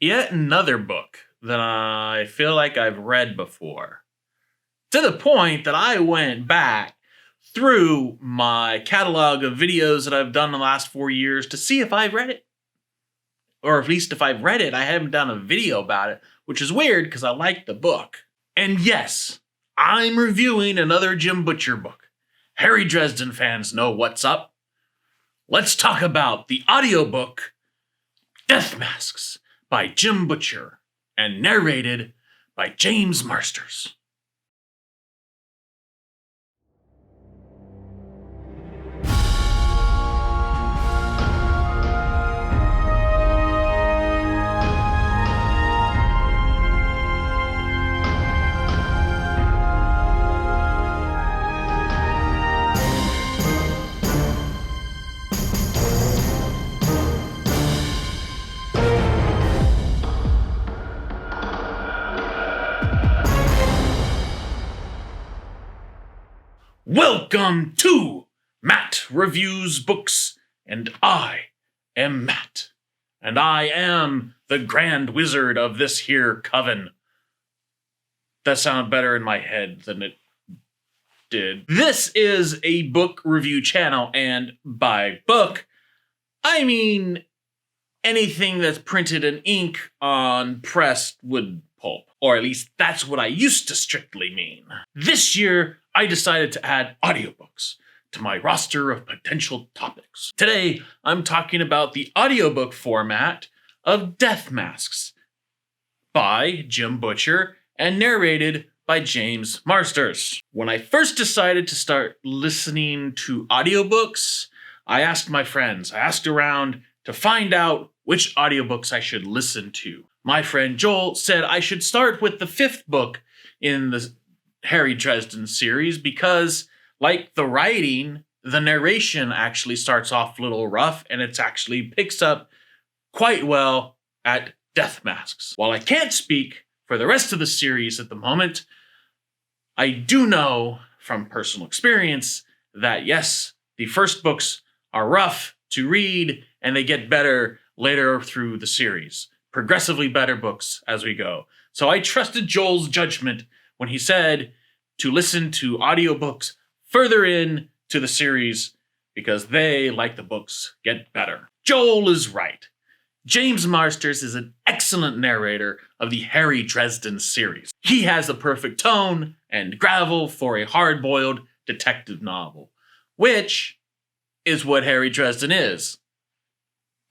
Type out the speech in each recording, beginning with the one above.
yet another book that I feel like I've read before. To the point that I went back through my catalog of videos that I've done in the last 4 years to see if I've read it. Or at least if I've read it, I haven't done a video about it, which is weird because I like the book. And yes, I'm reviewing another Jim Butcher book. Harry Dresden fans know what's up. Let's talk about the audiobook Death Masks by Jim Butcher and narrated by James Marsters. Welcome to Matt Reviews Books, and I am Matt, and I am the Grand Wizard of this here coven. That sounded better in my head than it did. This is a book review channel, and by book, I mean anything that's printed in ink on pressed wood pulp. Or at least that's what I used to strictly mean. This year, I decided to add audiobooks to my roster of potential topics. Today, I'm talking about the audiobook format of Death Masks by Jim Butcher and narrated by James Marsters. When I first decided to start listening to audiobooks, I asked my friends, I asked around to find out which audiobooks I should listen to. My friend Joel said I should start with the 5th book in the Harry Dresden series because, like the writing, the narration actually starts off a little rough and it actually picks up quite well at Death Masks. While I can't speak for the rest of the series at the moment, I do know from personal experience that yes, the first books are rough to read and they get better later through the series. Progressively better books as we go. So I trusted Joel's judgment when he said to listen to audiobooks further in to the series because they, like the books, get better. Joel is right. James Marsters is an excellent narrator of the Harry Dresden series. He has the perfect tone and gravel for a hard-boiled detective novel, which is what Harry Dresden is,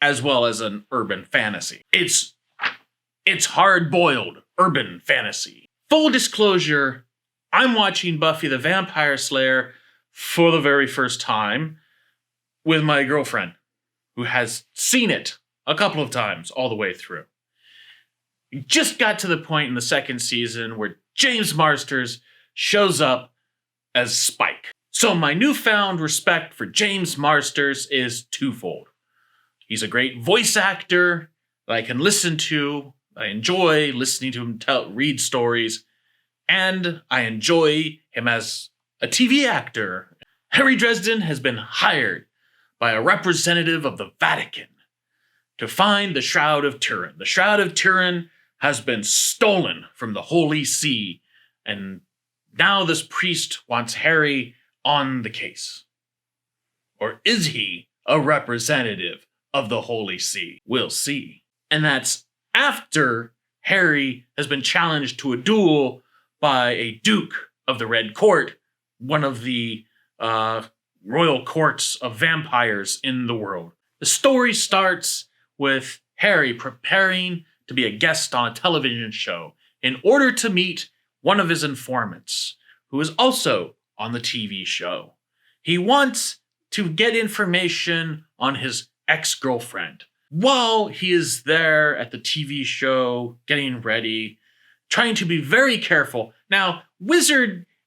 as well as an urban fantasy. It's hard-boiled urban fantasy. Full disclosure, I'm watching Buffy the Vampire Slayer for the very first time with my girlfriend, who has seen it a couple of times all the way through. We just got to the point in the 2nd season where James Marsters shows up as Spike. So my newfound respect for James Marsters is twofold. He's a great voice actor that I can listen to. I enjoy listening to him read stories, and I enjoy him as a TV actor. Harry Dresden has been hired by a representative of the Vatican to find the Shroud of Turin. The Shroud of Turin has been stolen from the Holy See, and now this priest wants Harry on the case. Or is he a representative of the Holy See? We'll see. And that's after Harry has been challenged to a duel by a Duke of the Red Court, one of the royal courts of vampires in the world. The story starts with Harry preparing to be a guest on a television show in order to meet one of his informants, who is also on the TV show. He wants to get information on his ex-girlfriend. While he is there at the TV show, getting ready, trying to be very careful. Now,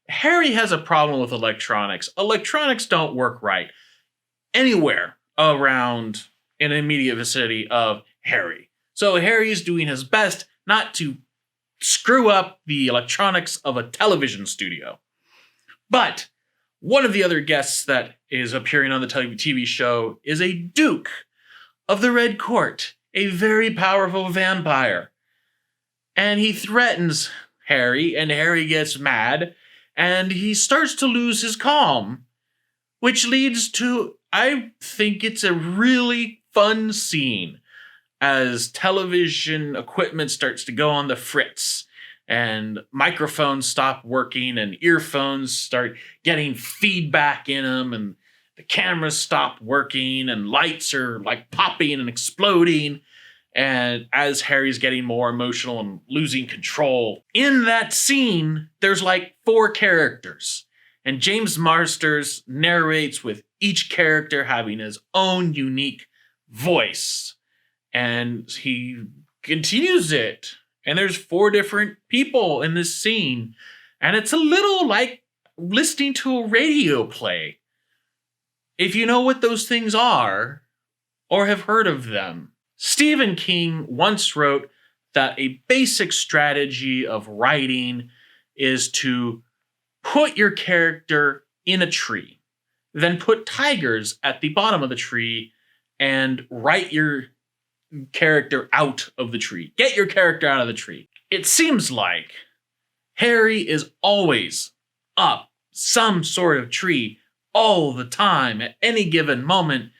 Harry has a problem with electronics. Electronics don't work right anywhere around in the immediate vicinity of Harry. So Harry's doing his best not to screw up the electronics of a television studio. But one of the other guests that is appearing on the TV show is a Duke of the Red Court. a very powerful vampire. And he threatens Harry, and Harry gets mad, and he starts to lose his calm, which leads to, I think it's a really fun scene as television equipment starts to go on the fritz, and microphones stop working, and earphones start getting feedback in them, and the cameras stop working, and lights are like popping and exploding. And as Harry's getting more emotional and losing control, in that scene, there's like 4 characters. And James Marsters narrates with each character having his own unique voice. And he continues it. And there's 4 different people in this scene. And it's a little like listening to a radio play. If you know what those things are, or have heard of them. Stephen King once wrote that a basic strategy of writing is to put your character in a tree, then put tigers at the bottom of the tree, and write your character out of the tree. Get your character out of the tree. It seems like Harry is always up some sort of tree all the time at any given moment,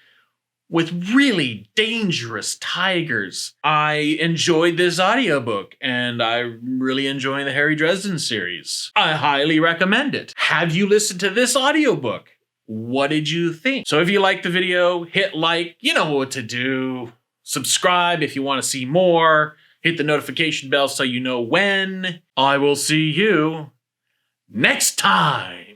with really dangerous tigers. I enjoyed this audiobook, and I'm really enjoying the Harry Dresden series. I highly recommend it. Have you listened to this audiobook? What did you think? So if you liked the video, hit like, you know what to do. Subscribe if you want to see more. Hit the notification bell so you know when. I will see you next time.